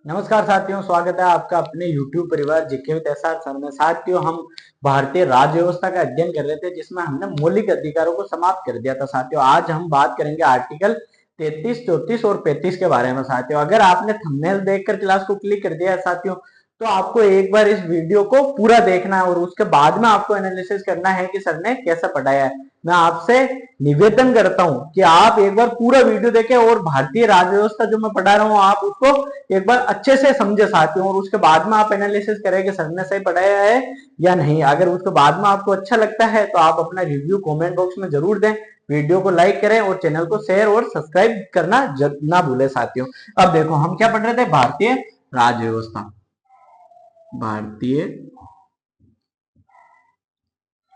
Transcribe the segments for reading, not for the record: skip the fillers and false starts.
नमस्कार साथियों, स्वागत है आपका अपने YouTube परिवार जीके विद एसआर सर में। साथियों, हम भारतीय राज्य व्यवस्था का अध्ययन कर रहे थे जिसमें हमने मौलिक अधिकारों को समाप्त कर दिया था। साथियों, आज हम बात करेंगे आर्टिकल 33, 34 और 35 के बारे में। साथियों, अगर आपने थंबनेल देखकर क्लास को क्लिक कर दिया है साथियों, तो आपको एक बार इस वीडियो को पूरा देखना है और उसके बाद में आपको एनालिसिस करना है कि सर ने कैसा पढ़ाया है। मैं आपसे निवेदन करता हूं कि आप एक बार पूरा वीडियो देखें और भारतीय राज्य व्यवस्था जो मैं पढ़ा रहा हूं आप उसको एक बार अच्छे से समझे साथियों, और उसके बाद में आप एनालिसिस करें कि सर ने सही पढ़ाया है या नहीं। अगर उसके बाद में आपको अच्छा लगता है तो आप अपना रिव्यू कमेंट बॉक्स में जरूर दें, वीडियो को लाइक करें और चैनल को शेयर और सब्सक्राइब करना ना भूलें साथियों। अब देखो, हम क्या पढ़ रहे थे? भारतीय राज्य व्यवस्था। भारतीय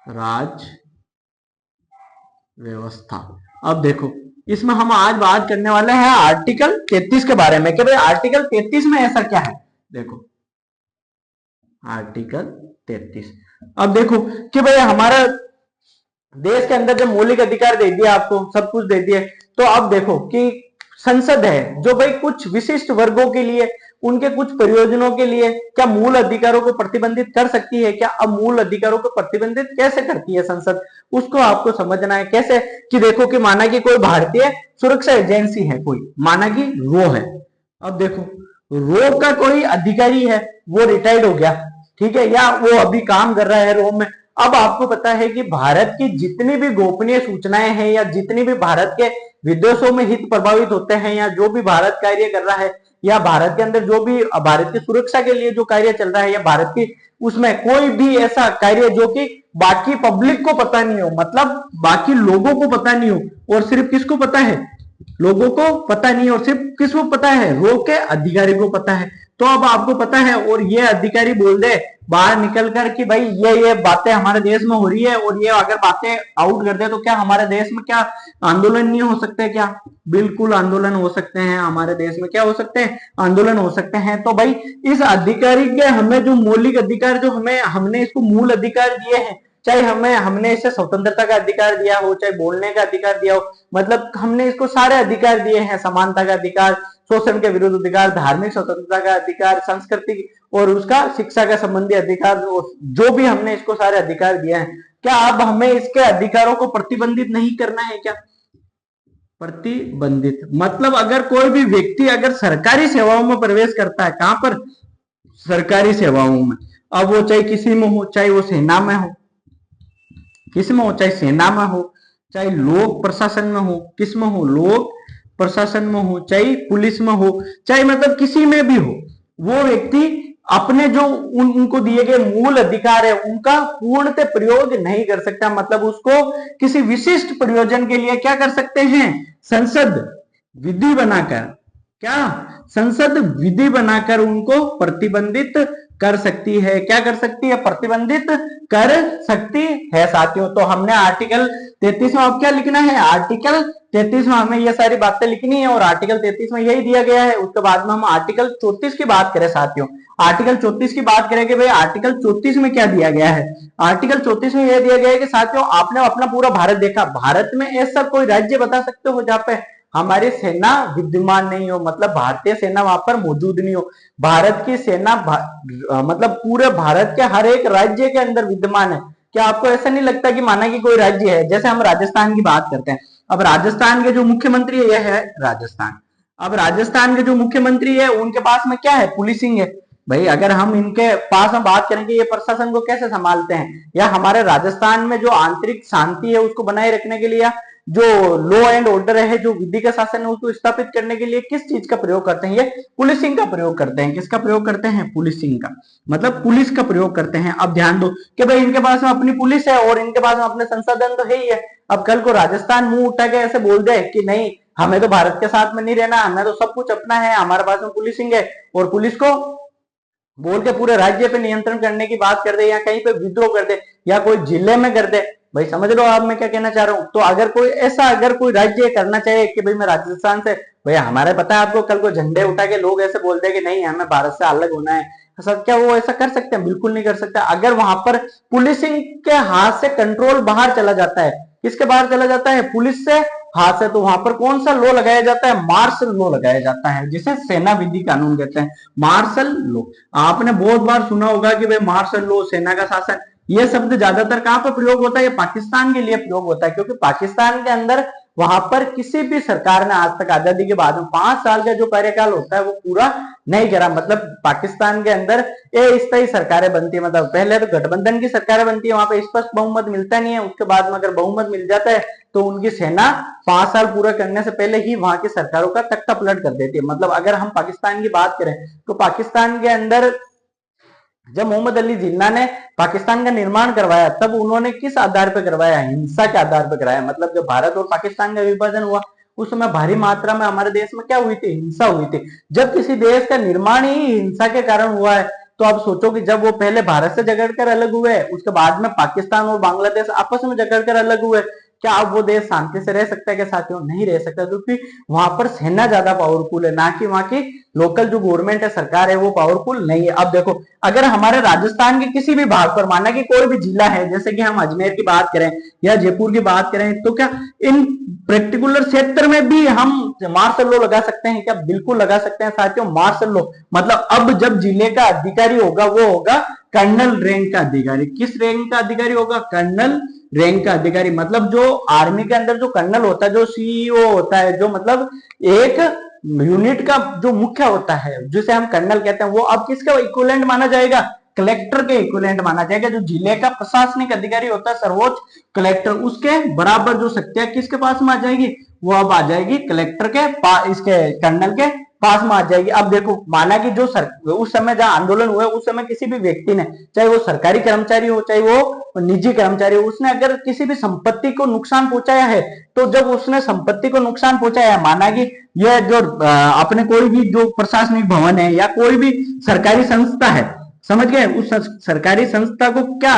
राज्य व्यवस्था। अब देखो, इसमें हम आज बात करने वाले हैं आर्टिकल 33 के बारे में कि भाई आर्टिकल 33 में ऐसा क्या है। देखो, आर्टिकल 33। अब देखो कि भाई हमारा देश के अंदर जब मौलिक अधिकार दे दिया, आपको सब कुछ दे दिए, तो अब देखो कि संसद है जो भाई कुछ विशिष्ट वर्गों के लिए, उनके कुछ प्रयोजनों के लिए क्या मूल अधिकारों को प्रतिबंधित कर सकती है क्या? अब मूल अधिकारों को प्रतिबंधित कैसे करती है संसद, उसको आपको समझना है। कैसे? कि देखो कि माना कि कोई भारतीय सुरक्षा एजेंसी है, कोई माना कि रो है। अब देखो, रो का कोई अधिकारी है, वो रिटायर्ड हो गया, ठीक है, या वो अभी काम कर रहा है रो में। अब आपको पता है कि भारत की जितनी भी गोपनीय सूचनाएं हैं या जितनी भी भारत के विदेशों में हित प्रभावित होते हैं या जो भी भारत कार्य कर रहा है या भारत के अंदर जो भी भारत की सुरक्षा के लिए जो कार्य चल रहा है या भारत की उसमें कोई भी ऐसा कार्य जो कि बाकी पब्लिक को पता नहीं हो, मतलब बाकी लोगों को पता नहीं हो, और सिर्फ किसको पता है? लोगों को पता नहीं, और सिर्फ किसको पता है? रो के अधिकारी को पता है। तो अब आपको पता है और ये अधिकारी बोल दे बाहर निकल कर कि भाई ये बातें हमारे देश में हो रही है, और ये अगर बातें आउट कर दे तो क्या हमारे देश में क्या आंदोलन नहीं हो सकते? क्या बिल्कुल आंदोलन हो सकते हैं हमारे देश में। क्या हो सकते हैं? आंदोलन हो सकते हैं। तो भाई इस अधिकारी के हमें जो मौलिक अधिकार जो हमें हमने इसको मूल अधिकार दिए हैं, चाहे हमने इसे स्वतंत्रता का अधिकार दिया हो, चाहे बोलने का अधिकार दिया हो, मतलब हमने इसको सारे अधिकार दिए हैं। समानता का अधिकार, शोषण के विरुद्ध अधिकार, धार्मिक स्वतंत्रता का अधिकार, संस्कृति और उसका शिक्षा का संबंधी अधिकार, जो भी हमने इसको सारे अधिकार दिए हैं, क्या अब हमें इसके अधिकारों को प्रतिबंधित नहीं करना है क्या? प्रतिबंधित मतलब अगर कोई भी व्यक्ति अगर सरकारी सेवाओं में प्रवेश करता है, कहां पर? सरकारी सेवाओं में। अब वो चाहे किसी में हो, चाहे वो सेना में हो, किस में हो, चाहे सेना में हो, चाहे लोक प्रशासन में हो, किस में हो? लोक प्रशासन में हो, चाहे पुलिस में हो, चाहे मतलब किसी में भी हो, वो व्यक्ति अपने जो उनको दिए गए मूल अधिकार है उनका पूर्णतः प्रयोग नहीं कर सकता। मतलब उसको किसी विशिष्ट प्रयोजन के लिए क्या कर सकते हैं? संसद विधि बनाकर, क्या संसद विधि बनाकर उनको प्रतिबंधित कर सकती है। क्या कर सकती है? प्रतिबंधित कर सकती है साथियों। तो हमने आर्टिकल 33 में अब क्या लिखना है? आर्टिकल 33 में हमें ये सारी बातें लिखनी है और आर्टिकल 33 में यही दिया गया है। उसके बाद में हम आर्टिकल 34 की बात करें साथियों। आर्टिकल 34 की बात करें कि भाई आर्टिकल 34 में क्या दिया गया है। आर्टिकल 34 में यह दिया गया है कि साथियों, आपने अपना पूरा भारत देखा, भारत में ऐसा कोई राज्य बता सकते हो जहां पे हमारी सेना विद्यमान नहीं हो, मतलब भारतीय सेना वहां पर मौजूद नहीं हो? भारत की सेना मतलब पूरे भारत के हर एक राज्य के अंदर विद्यमान है। क्या आपको ऐसा नहीं लगता कि माना कि कोई राज्य है, जैसे हम राजस्थान की बात करते हैं, अब राजस्थान के जो मुख्यमंत्री है यह है राजस्थान। अब राजस्थान के जो मुख्यमंत्री है उनके पास में क्या है? पुलिसिंग है। भाई अगर हम इनके पास में बात करेंगे ये प्रशासन को कैसे संभालते हैं, या हमारे राजस्थान में जो आंतरिक शांति है उसको बनाए रखने के लिए, जो लॉ एंड ऑर्डर है, जो विधि का शासन है उसको स्थापित करने के लिए किस चीज का प्रयोग करते हैं? ये पुलिसिंग का प्रयोग करते हैं। किसका प्रयोग करते हैं? पुलिसिंग का, मतलब पुलिस का प्रयोग करते हैं। अब ध्यान दो कि भाई इनके पास में अपनी पुलिस है और इनके पास में अपने संसाधन तो है ही है। अब कल को राजस्थान मुंह उठा के ऐसे बोल दे कि नहीं, हमें तो भारत के साथ में नहीं रहना, हमें तो सब कुछ अपना है, हमारे पास में पुलिसिंग है, और पुलिस को बोल के पूरे राज्य पे नियंत्रण करने की बात कर दे, या कहीं पे विद्रोह कर दे, या कोई जिले में कर दे। भाई समझ लो आप मैं क्या कहना चाह रहा हूं। तो अगर कोई ऐसा अगर कोई राज्य करना चाहे कि भाई मैं राजस्थान से, भाई हमारे पता है आपको, कल को झंडे उठा के लोग ऐसे बोलते हैं कि नहीं हमें भारत से अलग होना है, सर क्या वो ऐसा कर सकते हैं? बिल्कुल नहीं कर सकते। अगर वहां पर पुलिसिंग के हाथ से कंट्रोल बाहर चला जाता है, किसके बाहर चला जाता है? पुलिस से हाथ से, तो वहां पर कौन सा लॉ लगाया जाता है? मार्शल लॉ लगाया जाता है, जिसे सेना विधि कानून कहते हैं, मार्शल लॉ। आपने बहुत बार सुना होगा कि भाई मार्शल लॉ, सेना का शासन, ये शब्द ज्यादातर कहां पर प्रयोग होता है? ये पाकिस्तान के लिए प्रयोग होता है, क्योंकि पाकिस्तान के अंदर वहां पर किसी भी सरकार ने आज तक आजादी के बाद में 5 साल का जो कार्यकाल होता है वो पूरा नहीं करा। मतलब पाकिस्तान के अंदर अस्थायी सरकारें बनती है, मतलब पहले तो गठबंधन की सरकारें बनती है, वहां पे स्पष्ट बहुमत मिलता नहीं है, उसके बाद में अगर बहुमत मिल जाता है तो उनकी सेना 5 साल पूरा करने से पहले ही वहां की सरकारों का तख्ता पलट कर देती है। मतलब अगर हम पाकिस्तान की बात करें तो पाकिस्तान के अंदर जब मोहम्मद अली जिन्ना ने पाकिस्तान का निर्माण करवाया तब उन्होंने किस आधार पर करवाया? हिंसा के आधार पर कराया। मतलब जब भारत और पाकिस्तान का विभाजन हुआ उस समय भारी मात्रा में हमारे देश में क्या हुई थी? हिंसा हुई थी। जब किसी देश का निर्माण ही हिंसा के कारण हुआ है तो आप सोचो कि जब वो पहले भारत से झगड़कर अलग हुए, उसके बाद में पाकिस्तान और बांग्लादेश आपस में झगड़कर अलग हुए, क्या अब वो देश शांति से रह सकता है? क्या साथियों? नहीं रह सकता, क्योंकि वहां पर सेना ज्यादा पावरफुल है, ना कि वहां की लोकल जो गवर्नमेंट है, सरकार है, वो पावरफुल नहीं है। अब देखो, अगर हमारे राजस्थान के किसी भी भाग पर, माना कि कोई भी जिला है, जैसे कि हम अजमेर की बात करें या जयपुर की बात करें, तो क्या इन पर्टिकुलर क्षेत्र में भी हम मार्शल लॉ लगा सकते हैं? क्या बिल्कुल लगा सकते हैं साथियों, मार्शल लॉ। मतलब अब जब जिले का अधिकारी होगा वो होगा कर्नल रैंक का अधिकारी। किस रैंक का अधिकारी होगा? कर्नल रैंक का अधिकारी। मतलब जो आर्मी के अंदर जो कर्नल होता है, जो सीईओ होता है, जो मतलब एक यूनिट का जो मुख्य होता है, जिसे हम कर्नल कहते हैं, वो अब किसका इक्विवेलेंट माना जाएगा? कलेक्टर के इक्विवेलेंट माना जाएगा। जो जिले का प्रशासनिक अधिकारी होता है, सर्वोच्च कलेक्टर, उसके बराबर जो शक्तियां किसके पास में आ जाएगी? वो अब आ जाएगी कलेक्टर के पास, इसके कर्नल के पास में आ जाएगी। अब देखो, माना कि जो उस समय जहां आंदोलन हुए उस समय किसी भी व्यक्ति ने, चाहे वो सरकारी कर्मचारी हो चाहे वो निजी कर्मचारी हो, उसने अगर किसी भी संपत्ति को नुकसान पहुंचाया है, तो जब उसने संपत्ति को नुकसान पहुंचाया, माना कि यह जो अपने कोई भी जो प्रशासनिक भवन है या कोई भी सरकारी संस्था है, समझ गए, उस सरकारी संस्था को क्या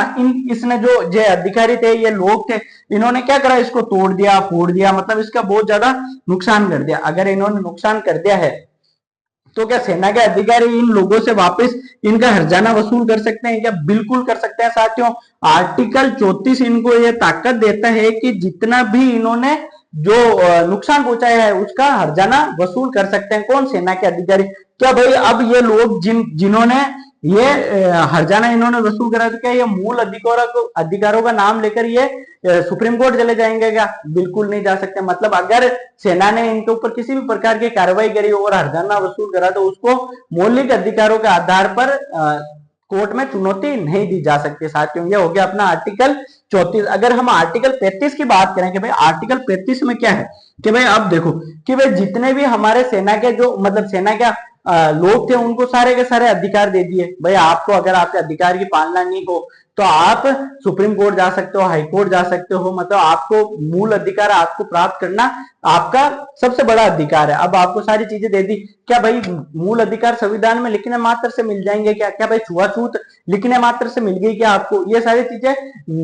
इसने जो अधिकारी थे, ये लोग थे, इन्होंने क्या करा? इसको तोड़ दिया, फोड़ दिया, मतलब इसका बहुत ज्यादा नुकसान कर दिया। अगर इन्होंने नुकसान कर दिया है तो क्या सेना के अधिकारी इन लोगों से वापस इनका हर्जाना वसूल कर सकते हैं? क्या बिल्कुल कर सकते हैं साथियों। आर्टिकल 34 इनको ये ताकत देता है कि जितना भी इन्होंने जो नुकसान पहुंचाया है उसका हर्जाना वसूल कर सकते हैं। कौन? सेना के अधिकारी। क्या भाई अब ये लोग जिन्होंने ये हर्जाना इन्होंने वसूल करा, तो क्या ये मूल अधिकारों का नाम लेकर ये सुप्रीम कोर्ट चले जाएंगे? क्या बिल्कुल नहीं जा सकते। मतलब अगर सेना ने इनके ऊपर किसी भी प्रकार की कार्रवाई करी और हर्जाना वसूल करा तो उसको मौलिक अधिकारों के आधार पर कोर्ट में चुनौती नहीं दी जा सकती साथियों। ये हो गया अपना आर्टिकल 34। अगर हम आर्टिकल 35 की बात करें कि भाई आर्टिकल 35 में क्या है, कि भाई अब देखो कि भाई जितने भी हमारे सेना के जो मतलब सेना के लोग थे उनको सारे के सारे अधिकार दे दिए। भाई आपको अगर आपके अधिकार की पालना नहीं हो तो आप सुप्रीम कोर्ट जा सकते हो, हाई कोर्ट जा सकते हो, मतलब आपको मूल अधिकार आपको प्राप्त करना आपका सबसे बड़ा अधिकार है। अब आपको सारी चीजें दे दी। क्या भाई मूल अधिकार संविधान में लिखने मात्र से मिल जाएंगे? क्या क्या भाई छुआछूत लिखने मात्र से मिल गई क्या आपको? ये सारी चीजें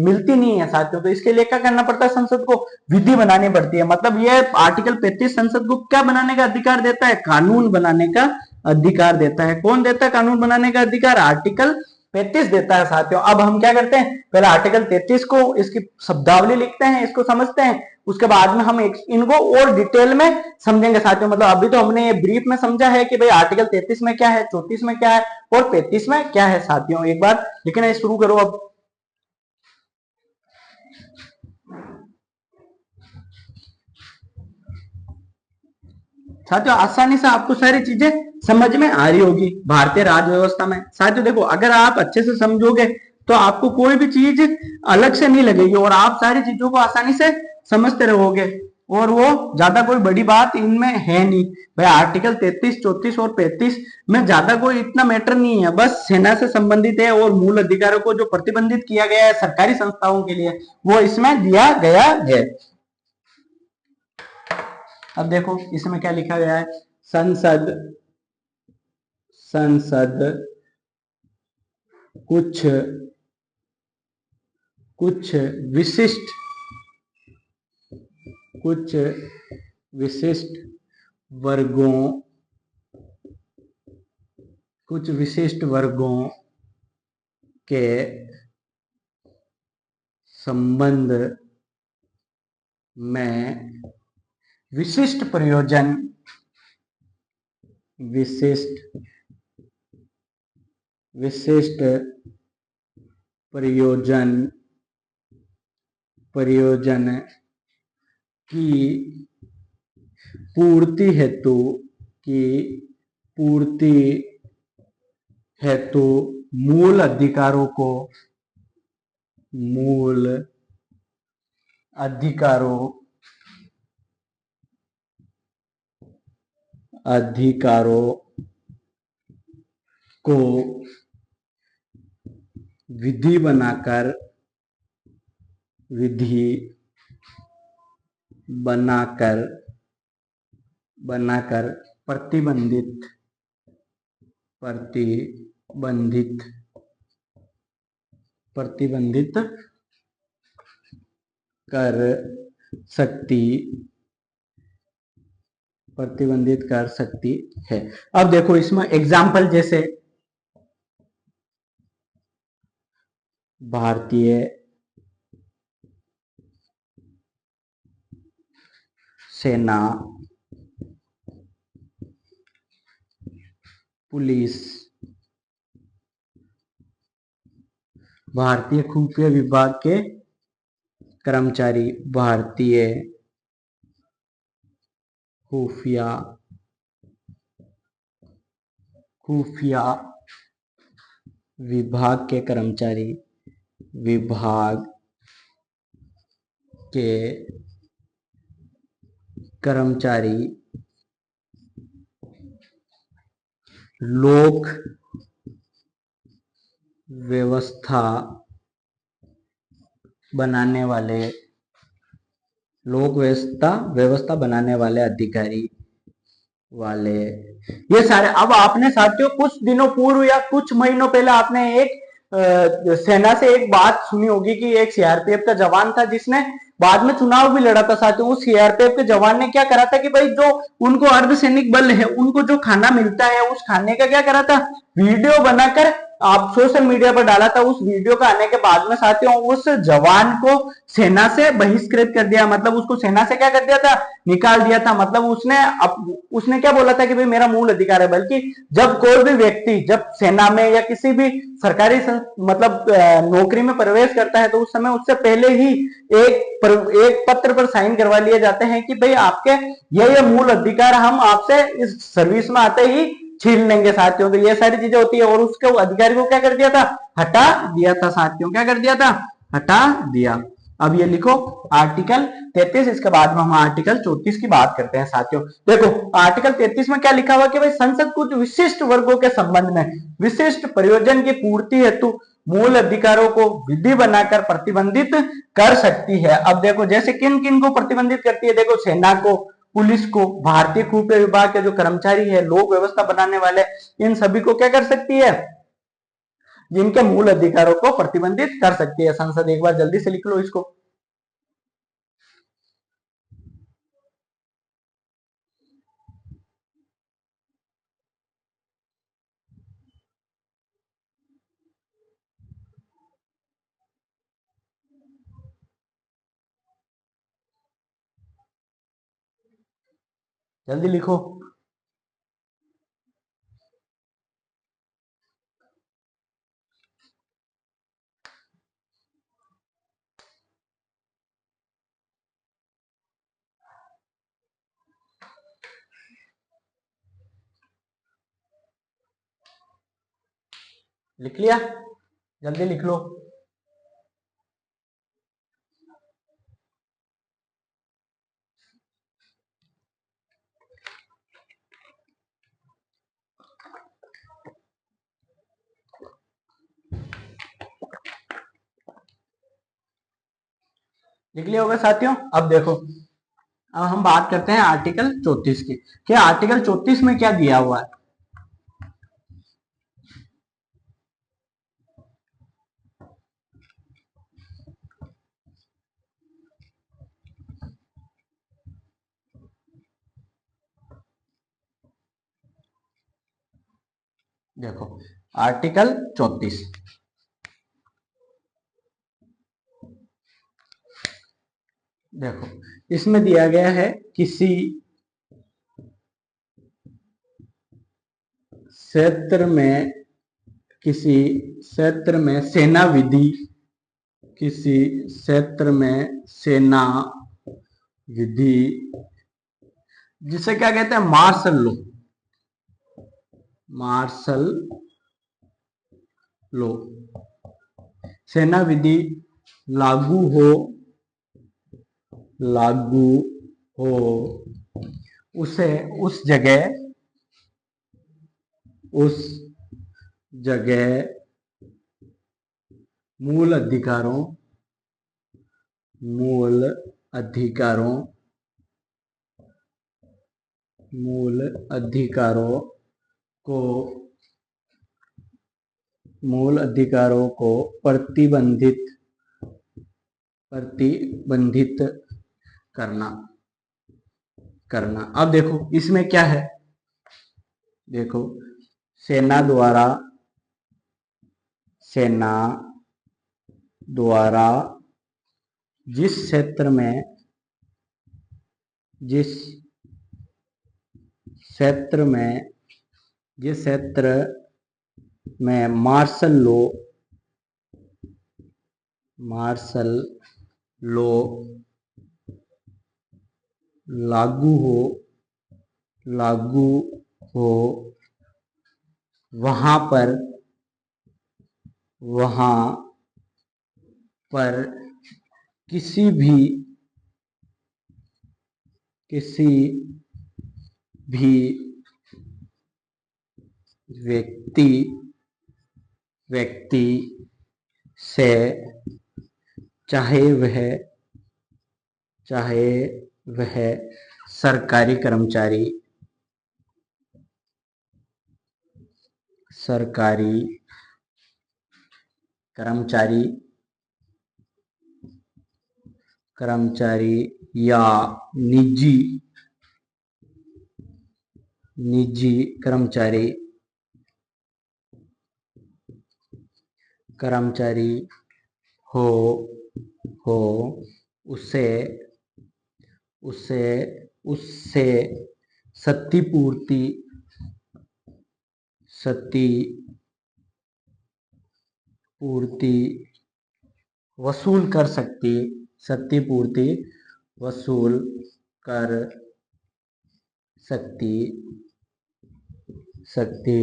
मिलती नहीं है साथियों। तो इसके लिए क्या करना पड़ता है? संसद को विधि बनानी पड़ती है। मतलब ये आर्टिकल 35 संसद को क्या बनाने का अधिकार देता है? कानून बनाने का अधिकार देता है। कौन देता है कानून बनाने का अधिकार? आर्टिकल 35 देता है साथियों। अब हम क्या करते हैं? पहले आर्टिकल 33 को इसकी शब्दावली लिखते हैं, इसको समझते हैं, उसके बाद में हम इनको और डिटेल में समझेंगे साथियों। मतलब अभी तो हमने ये ब्रीफ में समझा है कि भाई आर्टिकल 33 में क्या है, 34 में क्या है और 35 में क्या है साथियों। एक बार लिखना शुरू करो अब। साथियों आसानी से आपको सारी चीजें समझ में आ रही होगी भारतीय राज्य व्यवस्था में। साथियों देखो, अगर आप अच्छे से समझोगे तो आपको कोई भी चीज अलग से नहीं लगेगी और आप सारी चीजों को आसानी से समझते रहोगे, और वो ज्यादा कोई बड़ी बात इनमें है नहीं। भाई आर्टिकल 33, 34 और 35 में ज्यादा कोई इतना मैटर नहीं है, बस सेना से संबंधित है और मूल अधिकारों को जो प्रतिबंधित किया गया है सरकारी संस्थाओं के लिए वो इसमें दिया गया है। अब देखो इसमें क्या लिखा गया है? संसद संसद कुछ कुछ विशिष्ट कुछ विशिष्ट वर्गों कुछ विशिष्ट वर्गों के संबंध में विशिष्ट प्रयोजन, विशिष्ट प्रयोजन की पूर्ति हेतु मूल अधिकारों को विधि बनाकर प्रतिबंधित कर सकती है। अब देखो इसमें एग्जाम्पल, जैसे भारतीय सेना, पुलिस, भारतीय खुफिया विभाग के कर्मचारी, भारतीय खुफिया विभाग के कर्मचारी लोक व्यवस्था बनाने वाले अधिकारी वाले, ये सारे। अब आपने साथियों कुछ दिनों पूर्व या कुछ महीनों पहले आपने एक सेना से एक बात सुनी होगी कि एक सीआरपीएफ का जवान था जिसने बाद में चुनाव भी लड़ा था साथियों। उस सीआरपीएफ के जवान ने क्या करा था कि भाई जो उनको अर्धसैनिक बल है उनको जो खाना मिलता है उस खाने का क्या करा था, वीडियो बनाकर आप सोशल मीडिया पर डाला था। उस वीडियो का आने के बाद में साथियों उस जवान को सेना से बहिष्कृत कर दिया, मतलब उसको सेना से क्या कर दिया था, निकाल दिया था। मतलब उसने क्या बोला था कि भाई मेरा मूल अधिकार है। बल्कि जब कोई भी व्यक्ति जब सेना में या किसी भी सरकारी मतलब नौकरी में प्रवेश करता है तो उस समय उससे पहले ही एक पत्र पर साइन करवा लिए जाते हैं कि भाई आपके ये मूल अधिकार हम आपसे इस सर्विस में आते ही छीन लेंगे साथियों। तो ये सारी चीजें होती है और उसके अधिकारी को क्या कर दिया था, हटा दिया था साथियों। क्या कर दिया था, हटा दिया। अब ये लिखो आर्टिकल 33, इसके बाद में हम आर्टिकल 34 की बात करते हैं साथियों। देखो आर्टिकल 33 में क्या लिखा हुआ कि भाई संसद कुछ विशिष्ट वर्गों के संबंध में विशिष्ट प्रयोजन की पूर्ति हेतु मूल अधिकारों को विधि बनाकर प्रतिबंधित कर सकती है। अब देखो जैसे किन किन को प्रतिबंधित करती है, देखो सेना को, पुलिस को, भारतीय खुफिया विभाग के जो कर्मचारी है, लोक व्यवस्था बनाने वाले, इन सभी को क्या कर सकती है, जिनके मूल अधिकारों को प्रतिबंधित कर सकती है संसद। एक बार जल्दी से लिख लो इसको। जल्दी लिखो। लिख लिया, जल्दी लिख लो। लिख लिया होगा साथियों। अब देखो अब हम बात करते हैं आर्टिकल 34 की। क्या आर्टिकल 34 में क्या दिया हुआ है, देखो आर्टिकल 34 देखो इसमें दिया गया है किसी क्षेत्र में, किसी क्षेत्र में सेना विधि, किसी क्षेत्र में सेना विधि, जिसे क्या कहते हैं, मार्शल लॉ, मार्शल लॉ, सेना विधि लागू हो, लागू हो, उसे उस जगह मूल अधिकारों, मूल अधिकारों, मूल अधिकारों को, मूल अधिकारों को प्रतिबंधित, प्रतिबंधित करना, करना। अब देखो इसमें क्या है, देखो सेना द्वारा, सेना द्वारा जिस क्षेत्र में, जिस क्षेत्र में, जिस क्षेत्र में मार्शल लॉ, मार्शल लॉ लागू हो, लागू हो, वहां पर, वहां पर किसी भी, किसी भी व्यक्ति, व्यक्ति से, चाहे वह, चाहे वह सरकारी कर्मचारी, सरकारी कर्मचारी, कर्मचारी या निजी, निजी कर्मचारी, कर्मचारी हो, हो, उसे, उसे, उससे क्षतिपूर्ति, क्षतिपूर्ति वसूल कर सकती, क्षतिपूर्ति वसूल कर सकती, सकती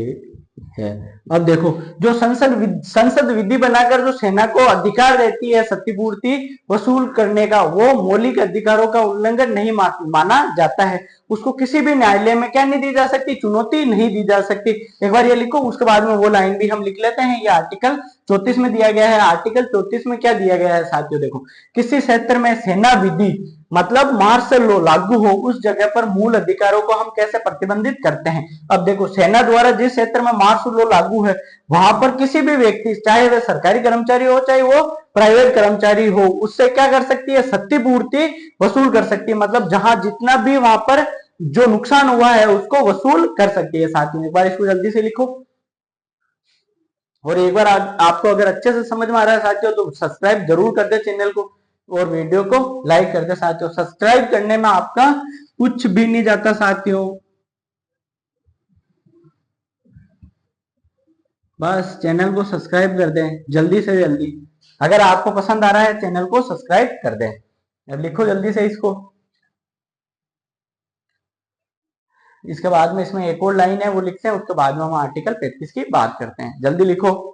है। अब देखो जो संसद विधि बनाकर जो सेना को अधिकार देती है क्षतिपूर्ति वसूल करने का, वो मौलिक अधिकारों का उल्लंघन नहीं माना जाता है। उसको किसी भी न्यायालय में क्या नहीं दी जा सकती, चुनौती नहीं दी जा सकती। एक बार ये लिखो, उसके बाद में वो लाइन भी हम लिख लेते हैं। ये आर्टिकल 34 में दिया गया है। आर्टिकल 34 में क्या दिया गया है साथियों, देखो किसी क्षेत्र में सेना विधि मतलब मार्शल लॉ लागू हो, उस जगह पर मूल अधिकारों को हम कैसे प्रतिबंधित करते हैं। अब देखो सेना द्वारा जिस क्षेत्र में मार्शल लॉ लागू है, वहां पर किसी भी व्यक्ति, चाहे वह सरकारी कर्मचारी हो चाहे वो प्राइवेट कर्मचारी हो, उससे क्या कर सकती है, क्षतिपूर्ति वसूल कर सकती है। मतलब जहां जितना भी वहां पर जो नुकसान हुआ है उसको वसूल कर सकती है। साथ में एक बार इसको जल्दी से लिखो। और एक बार आपको अगर अच्छे से समझ में आ रहा है साथियों, तो सब्सक्राइब जरूर कर दे चैनल को और वीडियो को लाइक कर दे साथियों। सब्सक्राइब करने में आपका कुछ भी नहीं जाता साथियों, बस चैनल को सब्सक्राइब कर दें जल्दी से जल्दी। अगर आपको पसंद आ रहा है चैनल को सब्सक्राइब कर दें। अब लिखो जल्दी से इसको। इसके बाद में इसमें एक और लाइन है वो लिखते हैं, उसके बाद में हम आर्टिकल 35 की बात करते हैं। जल्दी लिखो।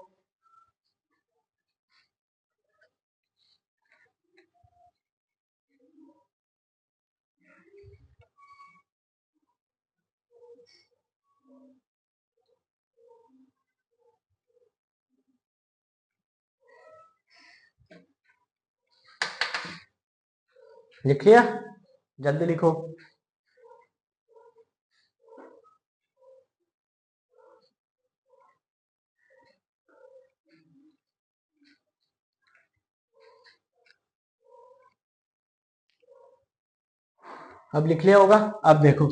लिख लिया, जल्दी लिखो। अब लिख लिया होगा। अब देखो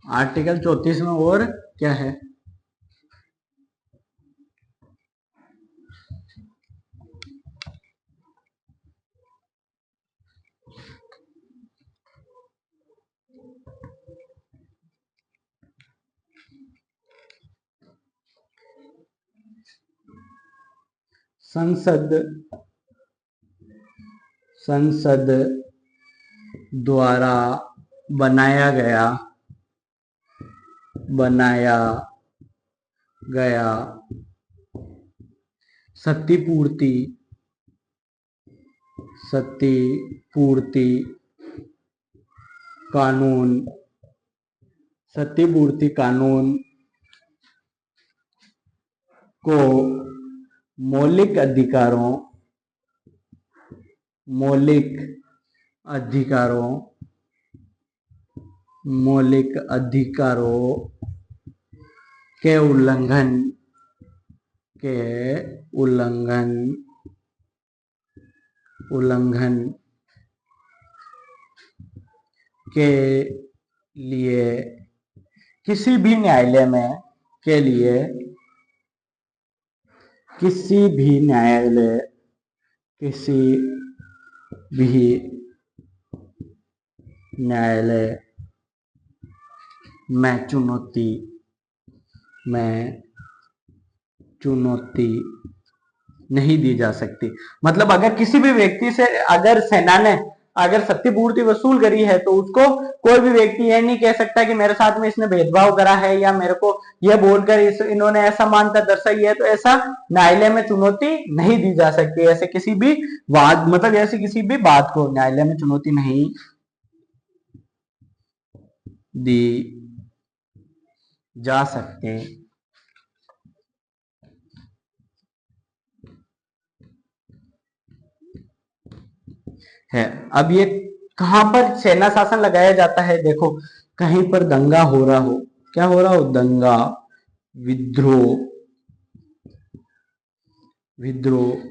आर्टिकल 34 में और क्या है, संसद संसद द्वारा बनाया गया क्षतिपूर्ति कानून को मौलिक अधिकारों के उल्लंघन के लिए किसी भी न्यायालय में चुनौती नहीं दी जा सकती। मतलब अगर किसी भी व्यक्ति से अगर सेना ने अगर क्षतिपूर्ति वसूल करी है तो उसको कोई भी व्यक्ति यह नहीं कह सकता कि मेरे साथ में इसने भेदभाव करा है या मेरे को यह बोलकर इन्होंने ऐसा मानता दर्शाई है, तो ऐसा न्यायालय में चुनौती नहीं दी जा सकती। ऐसे किसी भी वाद मतलब ऐसी किसी भी बात को न्यायालय में चुनौती नहीं दी जा सकते है। अब ये कहां पर सेना शासन लगाया जाता है? देखो, कहीं पर दंगा हो रहा हो, क्या हो रहा हो? दंगा, विद्रोह,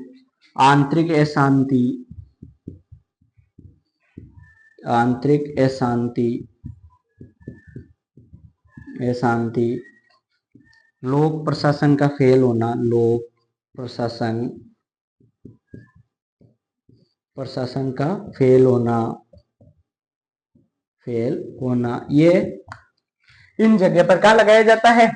आंतरिक अशांति, लोक प्रशासन का फेल होना, प्रशासन का फेल होना, ये इन जगह पर क्या लगाया जाता है?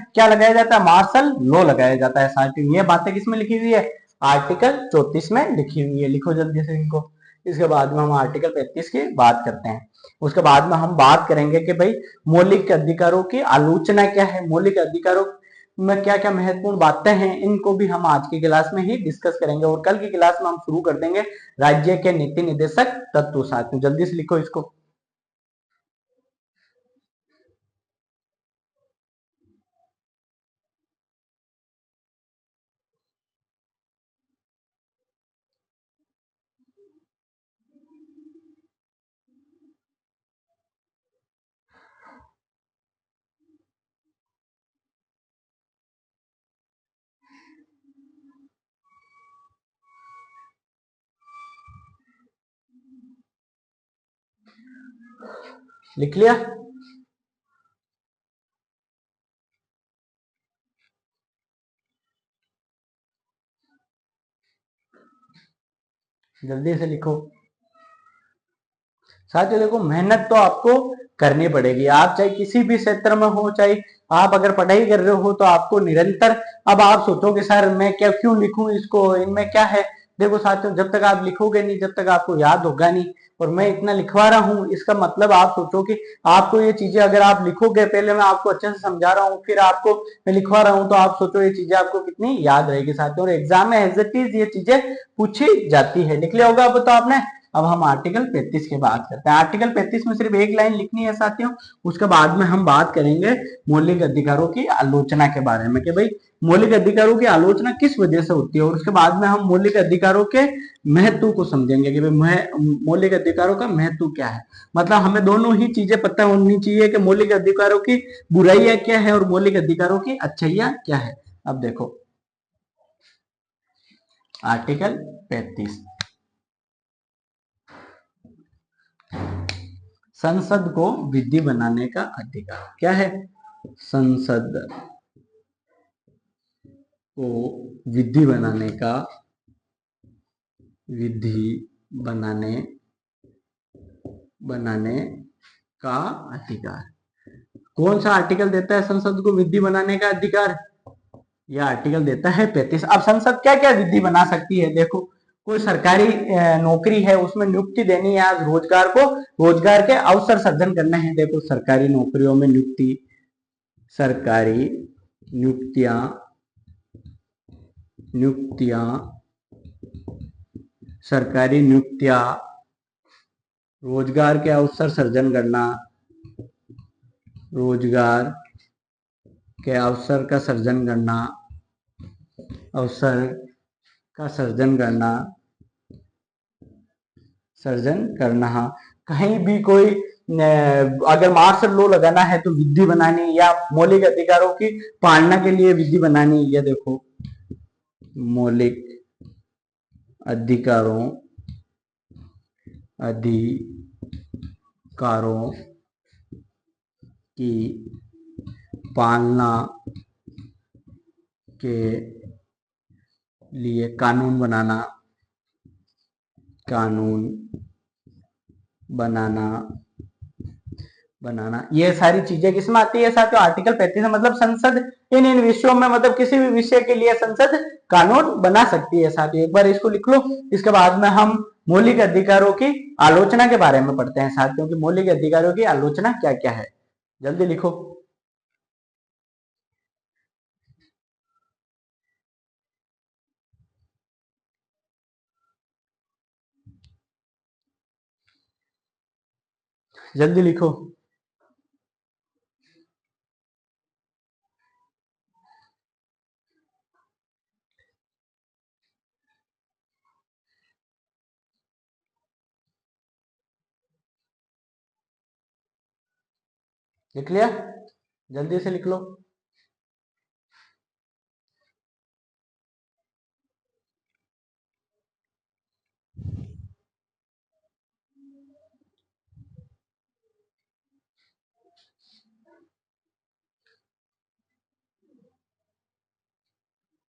मार्शल लॉ लगाया जाता है। ये बातें किसमें लिखी हुई है? आर्टिकल 34 में लिखी हुई है। लिखो जल्दी से इनको। इसके बाद में हम आर्टिकल 35 की बात करते हैं। उसके बाद में हम बात करेंगे कि भाई मौलिक अधिकारों की आलोचना क्या है, मौलिक अधिकारों में क्या क्या महत्वपूर्ण बातें हैं, इनको भी हम आज की क्लास में ही डिस्कस करेंगे। और कल की क्लास में हम शुरू कर देंगे राज्य के नीति निर्देशक तत्व। साथियों जल्दी से लिखो इसको। लिख लिया? जल्दी से लिखो। साथियों देखो, मेहनत तो आपको करनी पड़ेगी। आप चाहे किसी भी क्षेत्र में हो, चाहे आप अगर पढ़ाई कर रहे हो, तो आपको निरंतर, अब आप सोचोगे सर मैं क्या क्यों लिखूं इसको, इनमें क्या है? देखो साथियों, जब तक आप लिखोगे नहीं, जब तक आपको याद होगा नहीं। और मैं इतना लिखवा रहा हूं, इसका मतलब आप सोचो कि आपको ये चीजें अगर आप लिखोगे, पहले मैं आपको अच्छे से समझा रहा हूँ, फिर आपको मैं लिखवा रहा हूँ, तो आप सोचो ये चीजें आपको कितनी याद रहेगी साथियों। और एग्जाम में एज इट इज ये चीजें पूछी जाती है। लिख लिया होगा अब तो आपने। अब हम आर्टिकल 35 की बात करते हैं। आर्टिकल 35 में सिर्फ एक लाइन लिखनी है साथियों। उसके बाद में हम बात करेंगे मौलिक अधिकारों की आलोचना के बारे में कि भाई मौलिक अधिकारों की आलोचना किस वजह से होती है। और उसके बाद में हम मौलिक अधिकारों के महत्व को समझेंगे कि भाई मौलिक अधिकारों का महत्व क्या है। मतलब हमें दोनों ही चीजें पता होनी चाहिए कि मौलिक अधिकारों की बुराइयां क्या है और मौलिक अधिकारों की अच्छाइयां क्या है। अब देखो आर्टिकल 35, संसद को विधि बनाने का अधिकार। क्या है? संसद को विधि बनाने का अधिकार। कौन सा आर्टिकल देता है संसद को विधि बनाने का अधिकार? ये आर्टिकल देता है 35। अब संसद क्या क्या विधि बना सकती है, देखो कोई सरकारी नौकरी है उसमें नियुक्ति देनी है, आज रोजगार के अवसर सृजन करने हैं। देखो सरकारी नौकरियों में सरकारी नियुक्तियां नियुक्तियां सरकारी नियुक्तियां, रोजगार के अवसर सृजन करना, रोजगार के अवसर का सृजन करना, अवसर का सर्जन करना। कहीं भी कोई अगर मार्शल लॉ लगाना है तो विधि बनानी, या मौलिक अधिकारों की पालना के लिए विधि बनानी। ये देखो मौलिक अधिकारों की पालना के लिए कानून बनाना। ये सारी चीजें किसमें आती है साथियों, आर्टिकल 35। मतलब संसद इन विषयों में, मतलब किसी भी विषय के लिए संसद कानून बना सकती है साथियों। एक बार इसको लिख लो, इसके बाद में हम मौलिक अधिकारों की आलोचना के बारे में पढ़ते हैं साथियों कि मौलिक अधिकारों की आलोचना क्या क्या है। जल्दी लिखो। जल्दी लिखो। लिख लिया? जल्दी से लिख लो।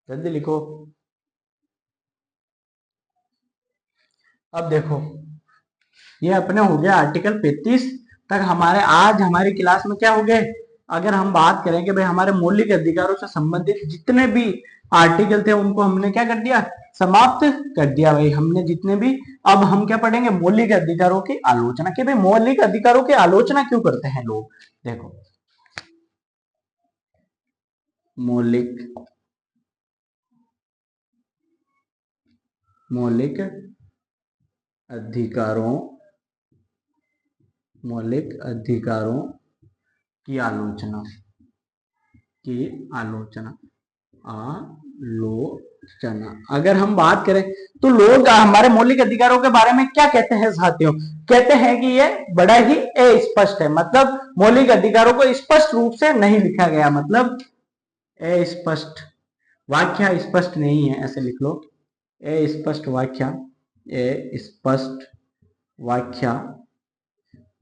जल्दी लिखो। अब देखो ये अपने हो गया आर्टिकल 35 तक। आज हमारी क्लास में क्या हो गए, अगर हम बात करें कि भाई हमारे मौलिक अधिकारों से संबंधित जितने भी आर्टिकल थे उनको हमने क्या कर दिया, समाप्त कर दिया भाई हमने जितने भी। अब हम क्या पढ़ेंगे, मौलिक अधिकारों की आलोचना। कि भाई मौलिक अधिकारों की आलोचना क्यों करते हैं लोग। देखो मौलिक अधिकारों की आलोचना अगर हम बात करें तो लोग हमारे मौलिक अधिकारों के बारे में क्या कहते हैं साथियों, कहते हैं कि ये बड़ा ही अस्पष्ट है। मतलब मौलिक अधिकारों को स्पष्ट रूप से नहीं लिखा गया, मतलब अस्पष्ट, वाक्य स्पष्ट नहीं है, ऐसे लिख लो। अस्पष्ट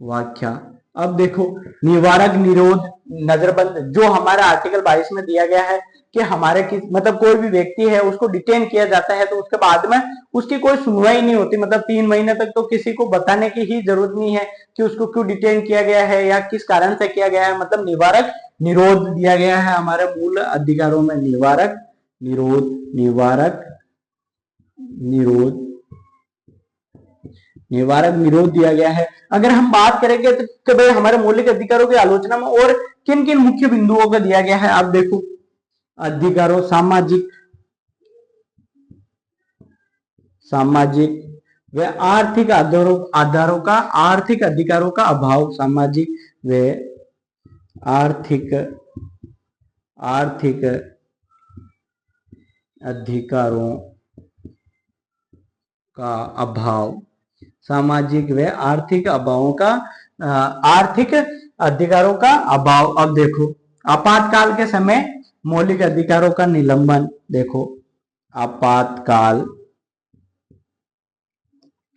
वाक्य। अब देखो निवारक, निरोध, नजरबंद, जो हमारा आर्टिकल 22 में दिया गया है कि हमारे मतलब कोई भी व्यक्ति है उसको डिटेन किया जाता है तो उसके बाद में उसकी कोई सुनवाई नहीं होती। मतलब 3 महीने तक तो किसी को बताने की ही जरूरत नहीं है कि उसको क्यों डिटेन किया गया है या किस कारण से किया गया है। मतलब निवारक, निरोध दिया गया है हमारे मूल अधिकारों में। निवारक, निरोध दिया गया है। अगर हम बात करेंगे तो भाई हमारे मौलिक अधिकारों की आलोचना में और किन किन मुख्य बिंदुओं को दिया गया है, आप देखो। अधिकारों, सामाजिक व आर्थिक आधारों का, आर्थिक अधिकारों का अभाव, सामाजिक व आर्थिक अधिकारों का अभाव, सामाजिक व आर्थिक आर्थिक अधिकारों का अभाव। अब देखो आपातकाल के समय मौलिक अधिकारों का निलंबन। देखो आपातकाल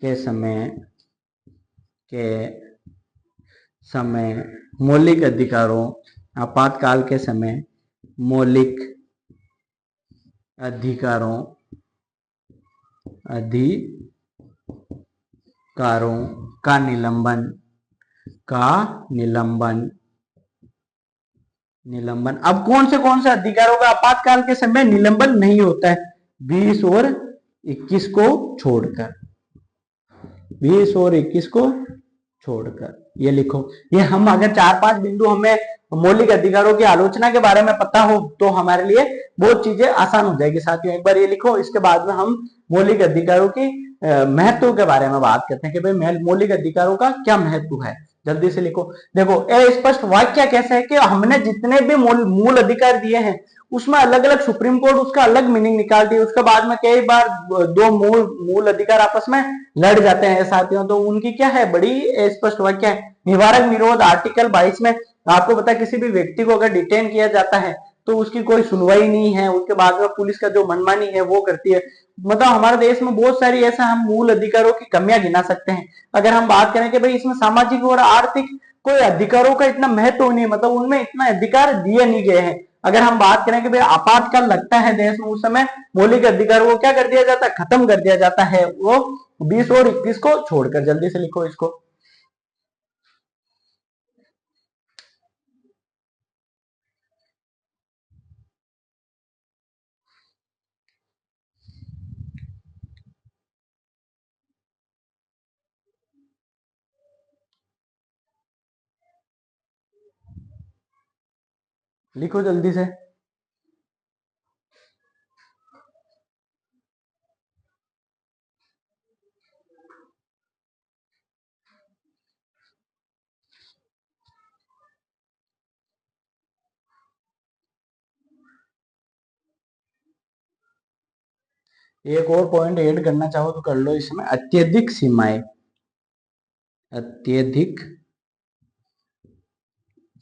के समय मौलिक अधिकारों, आपातकाल के समय मौलिक अधिकारों का निलंबन निलंबन। अब कौन से अधिकारों का आपातकाल के समय निलंबन नहीं होता है? 20 और 21 को छोड़कर, 20 और 21 को छोड़कर ये लिखो। ये हम अगर 4-5 बिंदु हमें मौलिक अधिकारों की आलोचना के बारे में पता हो तो हमारे लिए बहुत चीजें आसान हो जाएगी साथियों। एक बार ये लिखो, इसके बाद में हम मौलिक अधिकारों की महत्व के बारे में बात करते हैं कि भाई मौलिक अधिकारों का क्या महत्व है। जल्दी से लिखो। देखो, अस्पष्ट वाक्य कैसा है कि हमने जितने भी मूल अधिकार दिए हैं उसमें अलग अलग सुप्रीम कोर्ट उसका अलग मीनिंग निकालती है। उसके बाद में कई बार दो मूल अधिकार आपस में लड़ जाते हैं साथियों, तो उनकी क्या है, बड़ी स्पष्ट वाक्य है। निवारक निरोध आर्टिकल 22 में आपको पता है किसी भी व्यक्ति को अगर डिटेन किया जाता है तो उसकी कोई सुनवाई नहीं है, उसके बाद में पुलिस का जो मनमानी है वो करती है। मतलब हमारे देश में बहुत सारी ऐसा हम मूल अधिकारों की कमियां गिना सकते हैं। अगर हम बात करें कि भाई इसमें सामाजिक और आर्थिक कोई अधिकारों का इतना महत्व नहीं है, मतलब उनमें इतना अधिकार दिए नहीं गए हैं। अगर हम बात करें कि भाई आपातकाल लगता है देश में, उस समय मौलिक अधिकारों को क्या कर दिया जाता है, खत्म कर दिया जाता है, वो 20 और 21 को छोड़कर। जल्दी से लिखो इसको। लिखो जल्दी से। एक और पॉइंट ऐड करना चाहो तो कर लो इसमें, अत्यधिक सीमाएं। अत्यधिक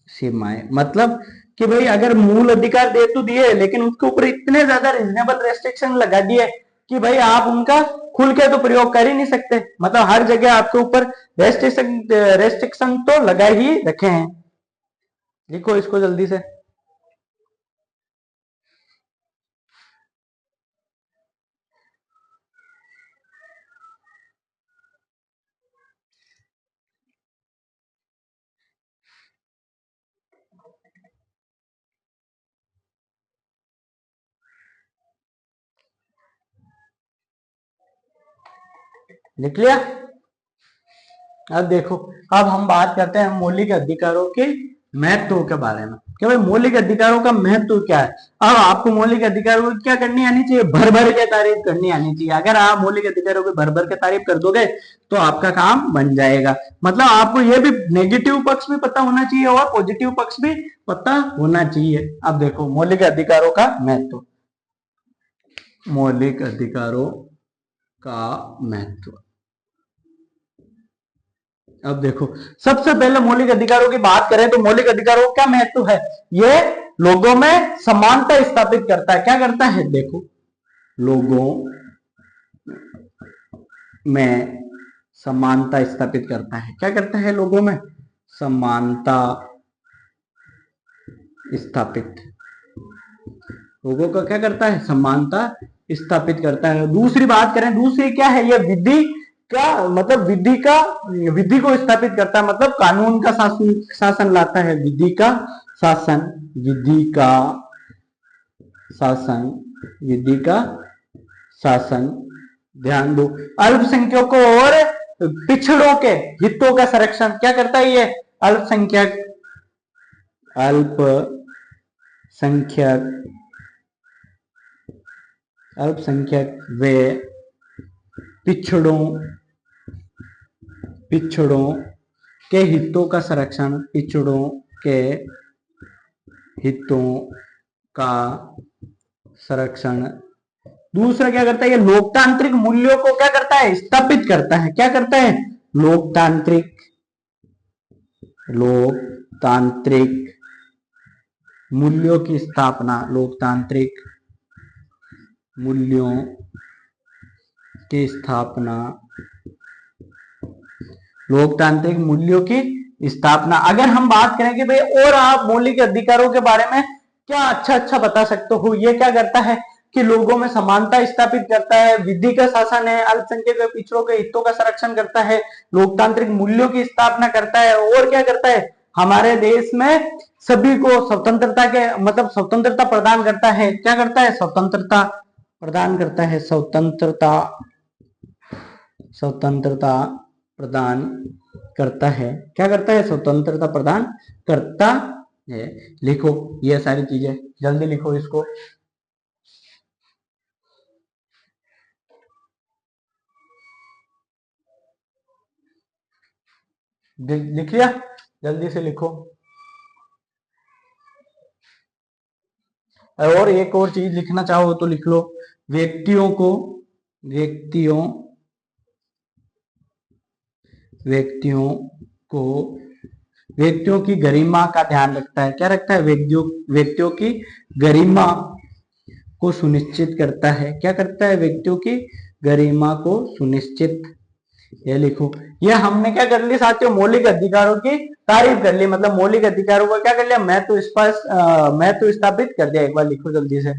सीमाएं मतलब कि भाई अगर मूल अधिकार दे तो दिए लेकिन उसके ऊपर इतने ज्यादा रीजनेबल रेस्ट्रिक्शन लगा दिए कि भाई आप उनका खुल के तो प्रयोग कर ही नहीं सकते। मतलब हर जगह आपके ऊपर रेस्ट्रिक्शन तो लगा ही रखे हैं। लिखो इसको जल्दी से। लिख लिया? अब देखो, अब हम बात करते हैं मौलिक अधिकारों के महत्व के बारे में कि भाई मौलिक अधिकारों का महत्व क्या है। अब आपको मौलिक अधिकारों की क्या करनी आनी चाहिए, भर भर के तारीफ करनी आनी चाहिए। अगर आप मौलिक अधिकारों की भर भर के तारीफ कर दोगे तो आपका काम बन जाएगा। मतलब आपको यह भी नेगेटिव पक्ष भी पता होना चाहिए और पॉजिटिव पक्ष भी पता होना चाहिए। अब देखो मौलिक अधिकारों का महत्व, मौलिक अधिकारों का महत्व। अब देखो, सबसे पहले मौलिक अधिकारों की बात करें तो मौलिक अधिकारों का क्या महत्व है, ये लोगों में समानता स्थापित करता है। क्या करता है, देखो, लोगों में समानता स्थापित करता है। क्या करता है, लोगों में समानता स्थापित, लोगों का क्या करता है, समानता स्थापित करता है। दूसरी बात करें, दूसरी क्या है, यह विधि का मतलब विधि को स्थापित करता है, मतलब कानून का शासन लाता है। विधि का शासन, विधि का शासन, विधि का शासन। ध्यान दो, अल्पसंख्यकों और पिछड़ों के हितों का संरक्षण क्या करता है, ये अल्पसंख्यक अल्पसंख्यक वे पिछड़ों के हितों का संरक्षण, पिछड़ों के हितों का संरक्षण। दूसरा क्या करता है, ये लोकतांत्रिक मूल्यों को क्या करता है, स्थापित करता है। क्या करता है, लोकतांत्रिक मूल्यों की स्थापना, लोकतांत्रिक मूल्यों की स्थापना, लोकतांत्रिक मूल्यों की स्थापना। अगर हम बात करें कि भाई और आप मौलिक अधिकारों के बारे में क्या अच्छा बता सकते हो, ये क्या करता है कि लोगों में समानता स्थापित करता है, विधि का शासन है, अल्पसंख्यक व पिछड़ों के हितों का संरक्षण करता है, लोकतांत्रिक मूल्यों की स्थापना करता है, और क्या करता है, हमारे देश में सभी को स्वतंत्रता के मतलब स्वतंत्रता प्रदान करता है। क्या करता है? स्वतंत्रता प्रदान करता है। स्वतंत्रता प्रदान करता है। क्या करता है? स्वतंत्रता प्रदान करता है। लिखो ये सारी चीजें, जल्दी लिखो इसको। लिख लिया? जल्दी से लिखो। और एक और चीज लिखना चाहो तो लिख लो। व्यक्तियों को व्यक्तियों को व्यक्तियों की गरिमा का ध्यान रखता है। क्या रखता है? व्यक्तियों की गरिमा को सुनिश्चित करता है। क्या करता है? व्यक्तियों की गरिमा को सुनिश्चित। ये लिखो। ये हमने क्या कर लिया साथियों? मौलिक अधिकारों की तारीफ कर ली। मतलब मौलिक अधिकारों को क्या कर लिया? मैं तो स्थापित कर दिया। एक बार लिखो जल्दी से।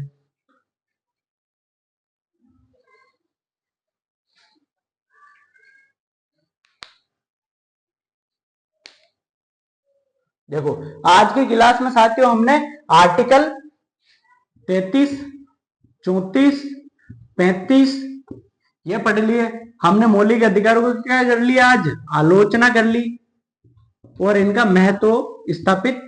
देखो आज की क्लास में साथियों हमने आर्टिकल 33, 34, 35 ये पढ़ लिए। हमने मौलिक अधिकारों को क्या कर लिया? आज आलोचना कर ली और इनका महत्व स्थापित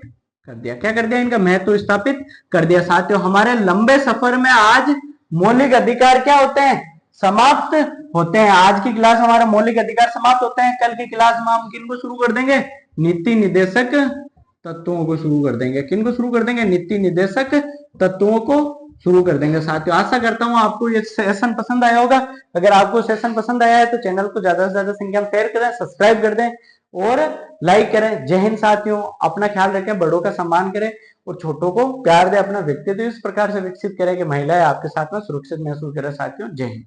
कर दिया। क्या कर दिया? इनका महत्व स्थापित कर दिया। साथियों हमारे लंबे सफर में आज मौलिक अधिकार क्या होते हैं? समाप्त होते हैं। आज की क्लास हमारा मौलिक अधिकार समाप्त होते हैं। कल की क्लास में हम किनको शुरू कर देंगे? नीति निदेशक तत्वों को शुरू कर देंगे। किनको शुरू कर देंगे? नीति निदेशक तत्वों को शुरू कर देंगे। साथियों आशा करता हूं आपको ये सेशन पसंद आया होगा। अगर आपको सेशन पसंद आया है तो चैनल को ज्यादा से ज्यादा संख्या में शेयर करें, सब्सक्राइब कर दें और लाइक करें। जय हिंद साथियों। अपना ख्याल रखें, बड़ों का सम्मान करें और छोटों को प्यार दें। अपना व्यक्तित्व इस प्रकार से विकसित करें कि महिलाएं आपके साथ में सुरक्षित महसूस करें। साथियों जय हिंद।